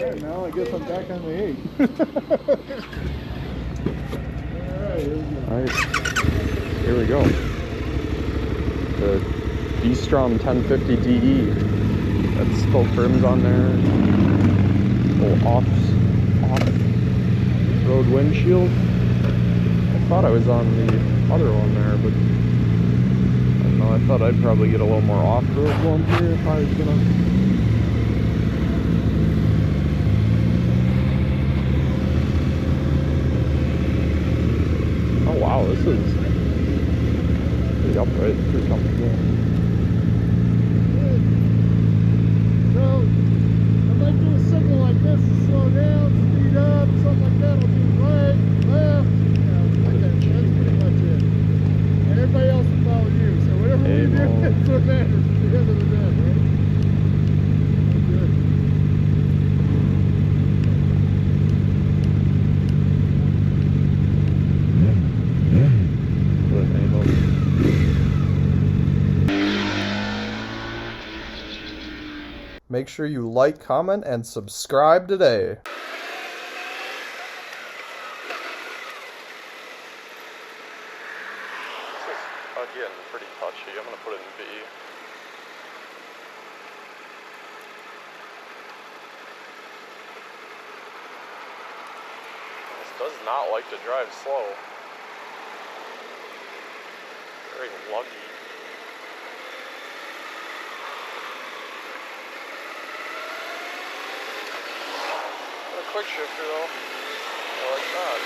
And now I guess I'm back on the 8. Alright, here we go. The V-Strom 1050 DE. Got spoke rims on there. Little off-road windshield. I thought I was on the other one there, but I don't know. I thought I'd probably get a little more off-road one here if I was gonna. Oh wow, this is pretty upright, pretty comfortable. So, I might do a signal like this to slow down, speed up, something like that. I'll do right, left. That's pretty much it. And everybody else will follow you. So whatever we do, that's what matters at the end of the day, right? Good. Make sure you like, comment, and subscribe today. This is, again, pretty touchy. I'm going to put it in V. This does not like to drive slow. Very luggy. Quick shifter though. I like that.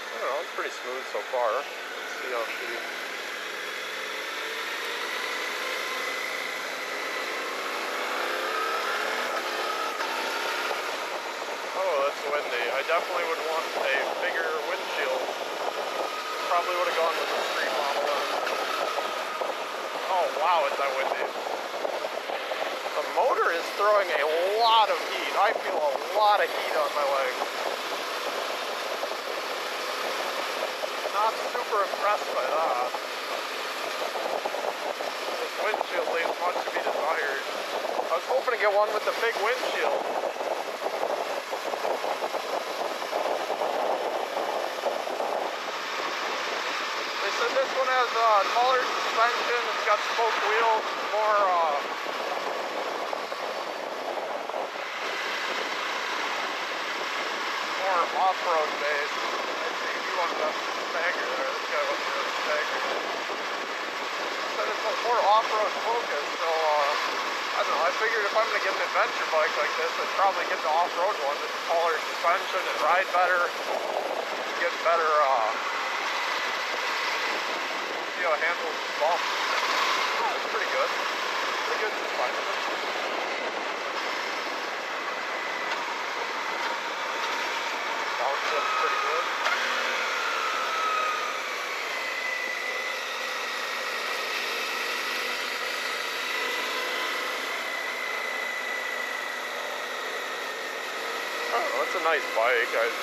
I don't know, it's pretty smooth so far. Let's see how she. Windy. I definitely would want a bigger windshield. Probably would have gone with the street model then. Oh wow, is that windy. The motor is throwing a lot of heat. I feel a lot of heat on my legs. Not super impressed by that. This windshield leaves much to be desired. I was hoping to get one with the big windshield. This one has taller suspension, it's got spoke wheels, more off-road base. I think you wanted to stagger there. This guy wasn't really staggering. Said it's more off-road focus, so I don't know. I figured if I'm going to get an adventure bike like this, I'd probably get the off-road one with taller suspension and ride better, get better. See how it handles bumps. That's pretty good. Pretty good suspension. Downshifts pretty good. I don't know, it's a nice bike. I'm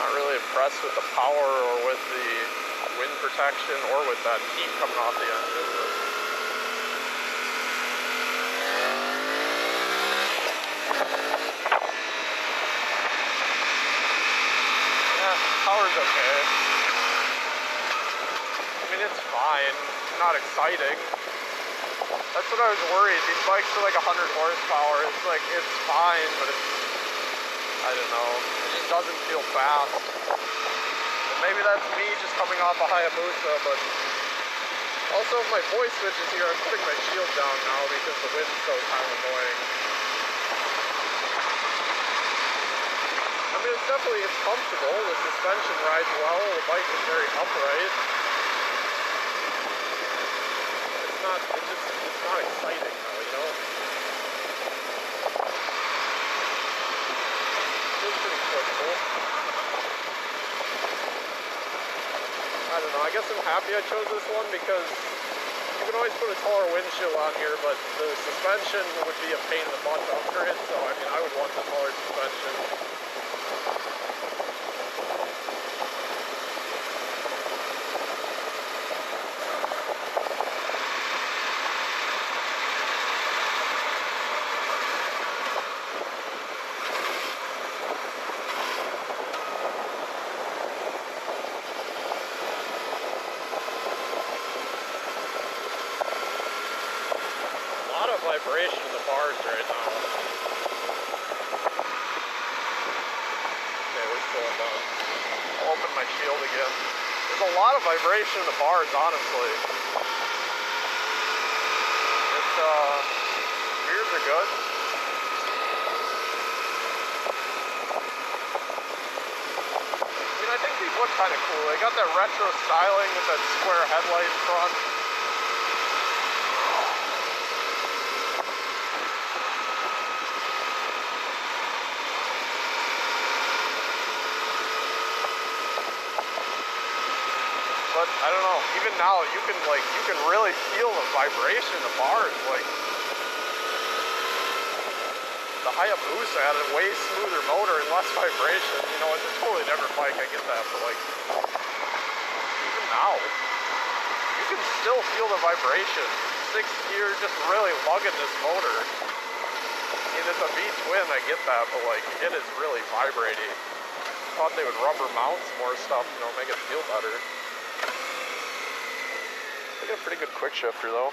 not really impressed with the power or with the wind protection or with that heat coming off the engine. Yeah, power's okay. I mean, it's fine. It's not exciting. That's what I was worried. These bikes are like 100 horsepower. It's like, it's fine, but it's, I don't know. It just doesn't feel fast. Maybe that's me just coming off a Hayabusa, but also if my voice switches here, I'm putting my shield down now because the wind's so kind of annoying. I mean, it's comfortable, the suspension rides well, the bike is very upright. It's not exciting though, you know? It's pretty comfortable. I don't know, I guess I'm happy I chose this one because You can always put a taller windshield on here, but the suspension would be a pain in the butt under it, so I mean, I would want the taller suspension. Vibration in the bars right now. Okay, we're slowing down. I'll open my shield again. There's a lot of vibration in the bars, honestly. It's, mirrors are good. I mean, I think these look kind of cool. They got that retro styling with that square headlight in front. But I don't know, even now you can really feel the vibration in the bars. Like the Hayabusa had a way smoother motor and less vibration. You know, it's a totally different bike, I get that, but like even now, you can still feel the vibration. Sixth gear just really lugging this motor. I mean, it's a V-twin, I get that, but like it is really vibrating. Thought they would rubber mount some more stuff, you know, make it feel better. They got a pretty good quick shifter though.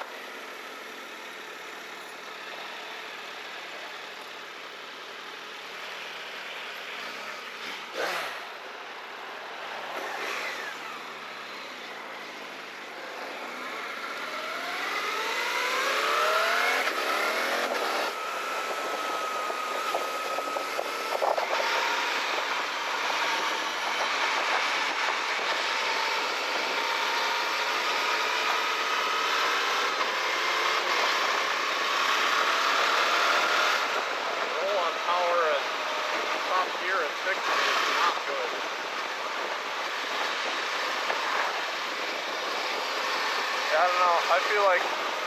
I don't know, I feel like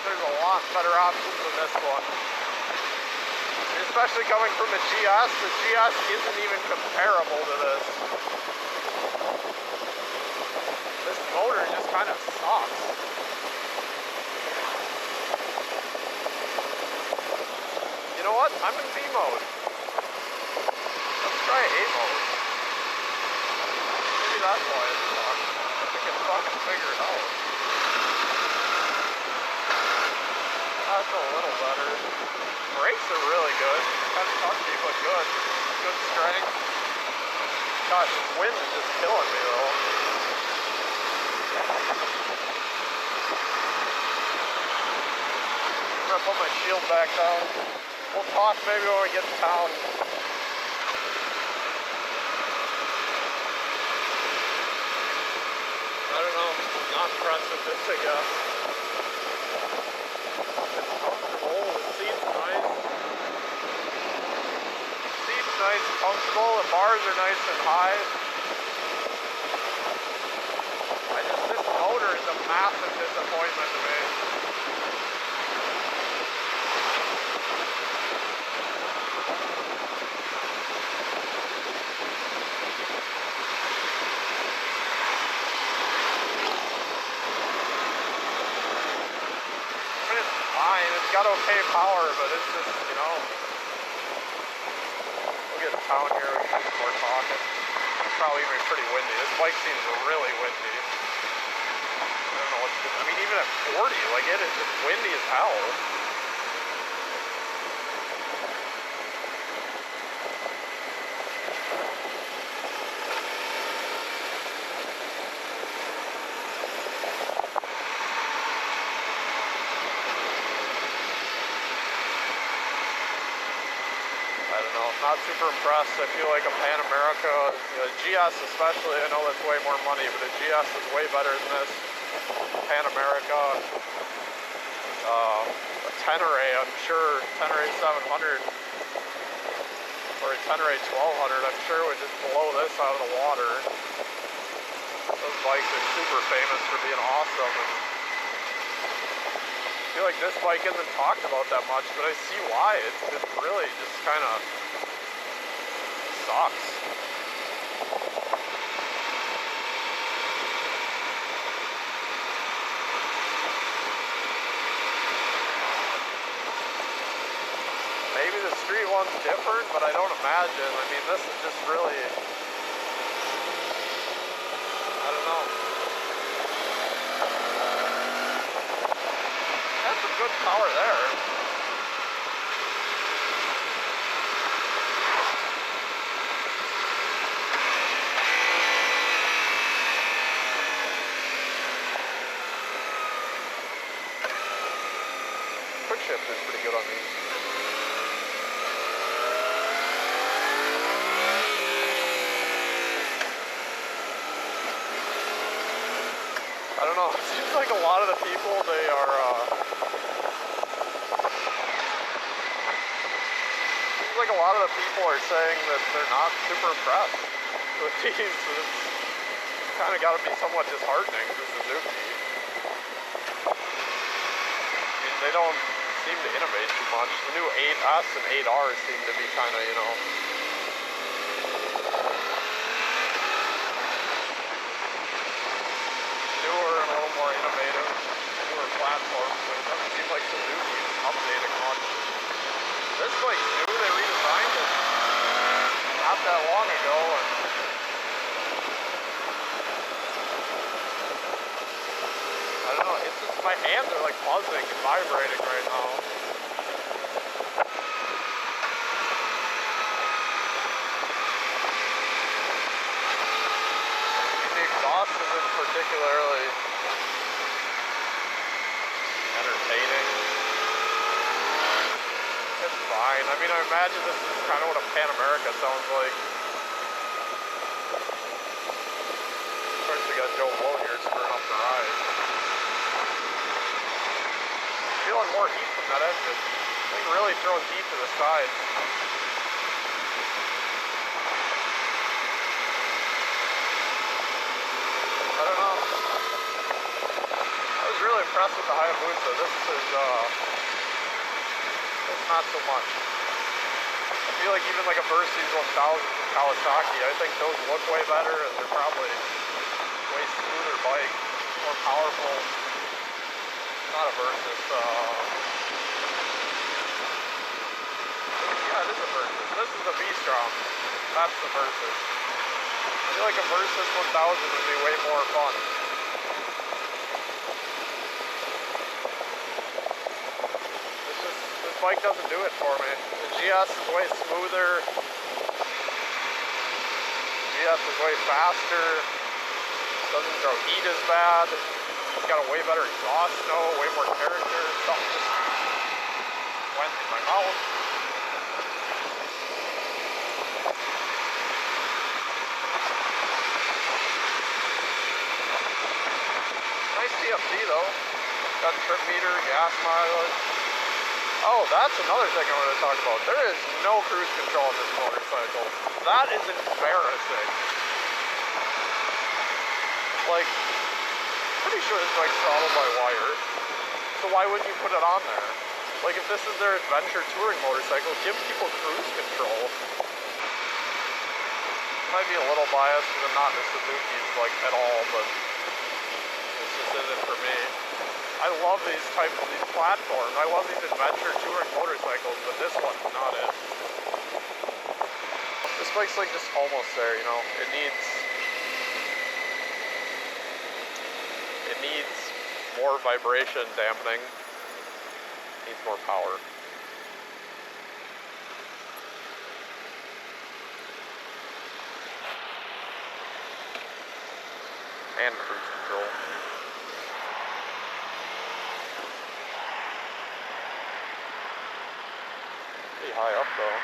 there's a lot better options than this one. Especially coming from the GS isn't even comparable to this. This motor just kind of sucks. You know what? I'm in V mode. Let's try A mode. Maybe that's why it sucks. I can fucking figure it out. That's a little better. Brakes are really good. Kind of touchy, but good. Good strength. Gosh, this wind is just killing me though. I'm gonna put my shield back down. We'll talk maybe when we get to town. I don't know. I'm not impressed with this, I guess. Nice and comfortable, the bars are nice and high. This motor is a massive disappointment to me. I mean, it's fine, it's got okay power, but it's just, you know, town here, we can do some more talking. It's probably even pretty windy. This bike seems really windy. I don't know what's good. I mean, even at 40, like it is just windy as hell. Not super impressed. I feel like a Pan America, a GS especially, I know that's way more money, but a GS is way better than this. Pan America, a Tenere, I'm sure, Tenere 700 or a Tenere 1200, I'm sure would just blow this out of the water. Those bikes are super famous for being awesome. And feel like this bike isn't talked about that much, but I see why. It really just kind of sucks. Maybe the street one's different, but I don't imagine. I mean, this is just really, I don't know. That's some good power there. Quick shift is pretty good on these. I don't know, it seems like a lot of the people, they are, seems like a lot of the people are saying that they're not super impressed with these. It's kind of got to be somewhat disheartening for Suzuki. I mean, they don't seem to innovate too much. The new 8S and 8R seem to be kind of, you know, newer and a little more innovative, newer platforms, but it doesn't seem like Suzuki is updating much. This bike's new, they redesigned it not that long ago, and I don't know, it's just, my hands are like buzzing and vibrating right now. The exhaust isn't particularly entertaining. It's fine. I mean, I imagine this is kind of what a Pan America sounds like. Of course, we got Joe Blow here screwing up the ride. Feeling more heat from that engine. This thing really throws heat to the sides. I don't know. I was really impressed with the Hayabusa. This is, it's not so much. I feel like even like a Versys 1000 from Kawasaki, I think those look way better and they're probably way smoother bike, more powerful. Not a Versys, yeah, it is a Versys. This is a V-Strom. That's the Versys. I feel like a Versys 1000 would be way more fun. This bike doesn't do it for me. The GS is way smoother. GS is way faster. Doesn't throw heat as bad. It's got a way better exhaust note, way more character. Something just went in my mouth. Nice CFD though. Got trip meter, gas mileage. Oh, that's another thing I want to talk about. There is no cruise control on this motorcycle. That is embarrassing. Like, pretty sure this bike's throttled by wire. So why wouldn't you put it on there? Like, if this is their adventure touring motorcycle, give people cruise control. Might be a little biased because I'm not into Suzuki's like at all, but this just isn't for me. I love these platforms. I love these adventure touring motorcycles, but this one's not it. This bike's like just almost there, you know. It needs more vibration dampening. It needs more power. And cruise control. Pretty high up though.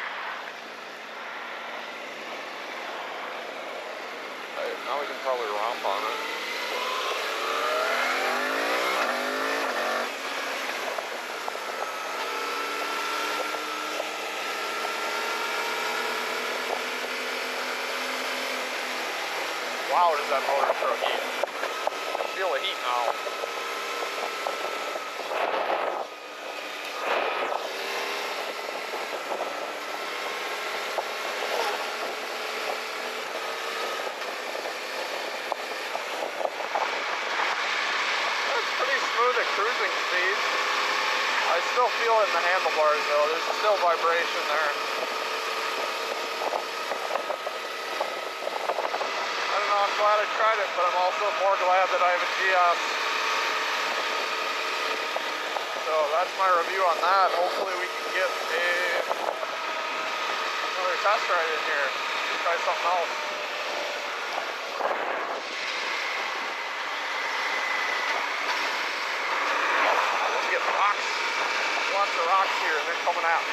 Now we can probably romp on it. Wow, does that motor throw heat? I feel the heat now. don't feel it in the handlebars though. There's still vibration there. I don't know, I'm glad I tried it, but I'm also more glad that I have a GS. So that's my review on that. Hopefully we can get another test ride in here. Try something else. Let's get rocks. Lots of rocks here and they're coming at me.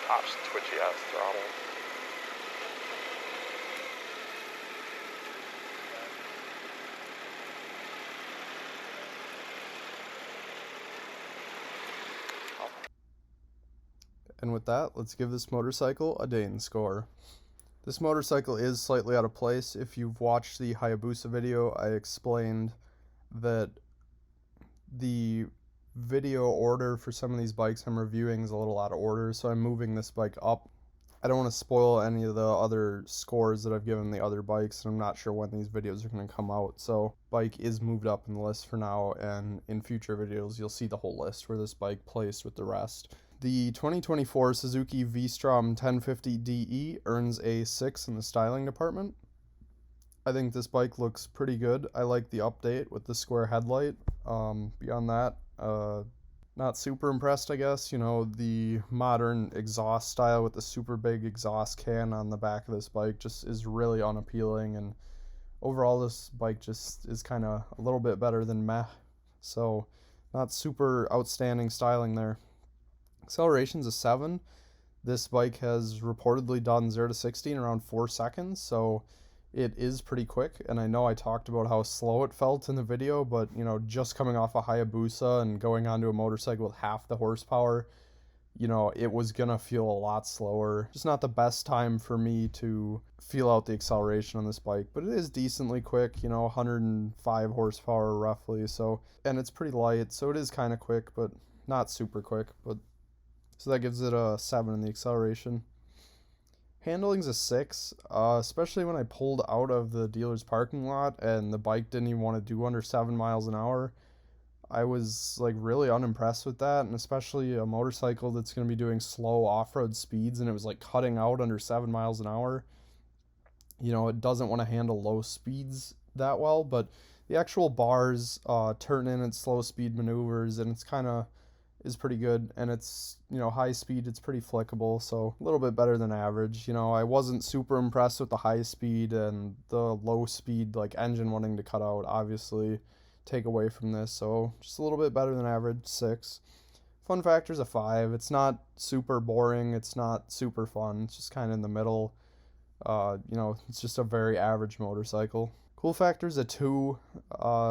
Gosh, twitchy ass throttle. And with that, let's give this motorcycle a Dayton score. This motorcycle is slightly out of place. If you've watched the Hayabusa video, I explained that the video order for some of these bikes I'm reviewing is a little out of order, so I'm moving this bike up. I don't want to spoil any of the other scores that I've given the other bikes, and I'm not sure when these videos are going to come out, so bike is moved up in the list for now, and in future videos you'll see the whole list where this bike placed with the rest. The 2024 Suzuki V-Strom 1050DE earns a 6 in the styling department. I think this bike looks pretty good. I like the update with the square headlight. Beyond that, not super impressed, I guess. You know, the modern exhaust style with the super big exhaust can on the back of this bike just is really unappealing, and overall this bike just is kind of a little bit better than meh. So not super outstanding styling there. Acceleration's a 7. This bike has reportedly done 0 to 60 in around 4 seconds, so it is pretty quick. And I know I talked about how slow it felt in the video, but you know, just coming off a Hayabusa and going onto a motorcycle with half the horsepower, you know, it was gonna feel a lot slower. Just not the best time for me to feel out the acceleration on this bike, but it is decently quick, you know, 105 horsepower roughly, so, and it's pretty light, so it is kind of quick, but not super quick. But so that gives it a 7 in the acceleration. Handling's a 6, especially when I pulled out of the dealer's parking lot and the bike didn't even want to do under 7 miles an hour. I was like really unimpressed with that, and especially a motorcycle that's going to be doing slow off-road speeds, and it was like cutting out under 7 miles an hour. You know, it doesn't want to handle low speeds that well, but the actual bars turn in at slow speed maneuvers, and it's kind of is pretty good, and it's, you know, high speed, it's pretty flickable, so a little bit better than average. You know, I wasn't super impressed with the high speed, and the low speed, like engine wanting to cut out, obviously take away from this, so just a little bit better than average, 6. Fun factor's a 5. It's not super boring, it's not super fun, it's just kind of in the middle. You know, it's just a very average motorcycle. Cool factor's a 2.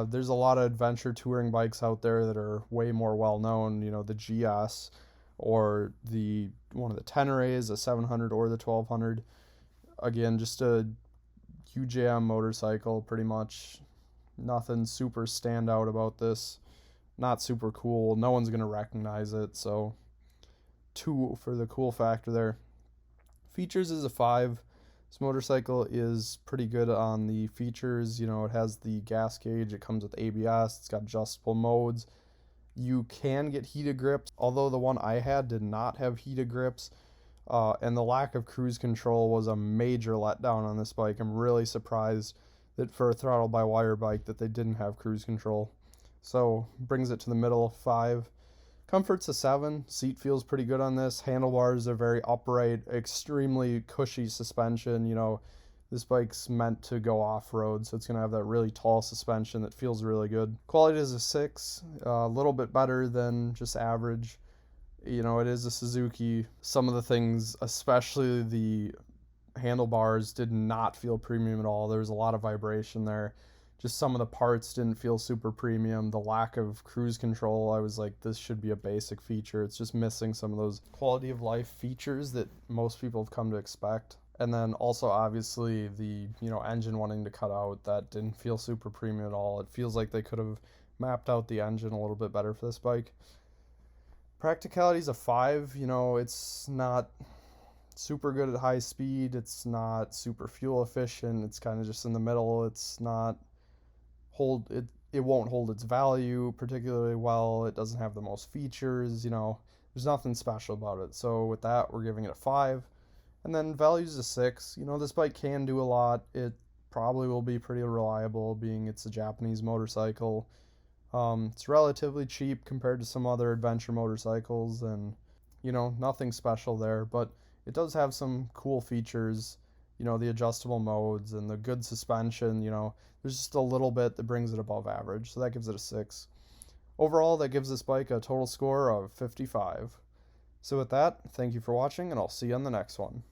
There's a lot of adventure touring bikes out there that are way more well known, you know, the GS or one of the Teneres, the 700 or the 1200. Again, just a UJM motorcycle, pretty much. Nothing super standout about this. Not super cool. No one's gonna recognize it, so 2 for the cool factor there. Features is a 5. This motorcycle is pretty good on the features. You know, it has the gas gauge, it comes with ABS, it's got adjustable modes. You can get heated grips, although the one I had did not have heated grips. And the lack of cruise control was a major letdown on this bike. I'm really surprised that for a throttle-by-wire bike that they didn't have cruise control. So, brings it to the middle, 5. Comfort's a 7. Seat feels pretty good on this. Handlebars are very upright, extremely cushy suspension. You know, this bike's meant to go off-road, so it's going to have that really tall suspension that feels really good. Quality is a 6, a little bit better than just average. You know, it is a Suzuki. Some of the things, especially the handlebars, did not feel premium at all. There was a lot of vibration there. Just some of the parts didn't feel super premium. The lack of cruise control, I was like, this should be a basic feature. It's just missing some of those quality of life features that most people have come to expect. And then also obviously the, you know, engine wanting to cut out, that didn't feel super premium at all. It feels like they could have mapped out the engine a little bit better for this bike. Practicality's a 5. You know, it's not super good at high speed. It's not super fuel efficient. It's kind of just in the middle. It's not it won't hold its value particularly well. It doesn't have the most features, you know. There's nothing special about it. So with that, we're giving it a 5. And then value's a 6. You know, this bike can do a lot. It probably will be pretty reliable, being it's a Japanese motorcycle. It's relatively cheap compared to some other adventure motorcycles, and you know, nothing special there, but it does have some cool features, you know, the adjustable modes and the good suspension. You know, there's just a little bit that brings it above average, so that gives it a 6. Overall, that gives this bike a total score of 55. So with that, thank you for watching, and I'll see you on the next one.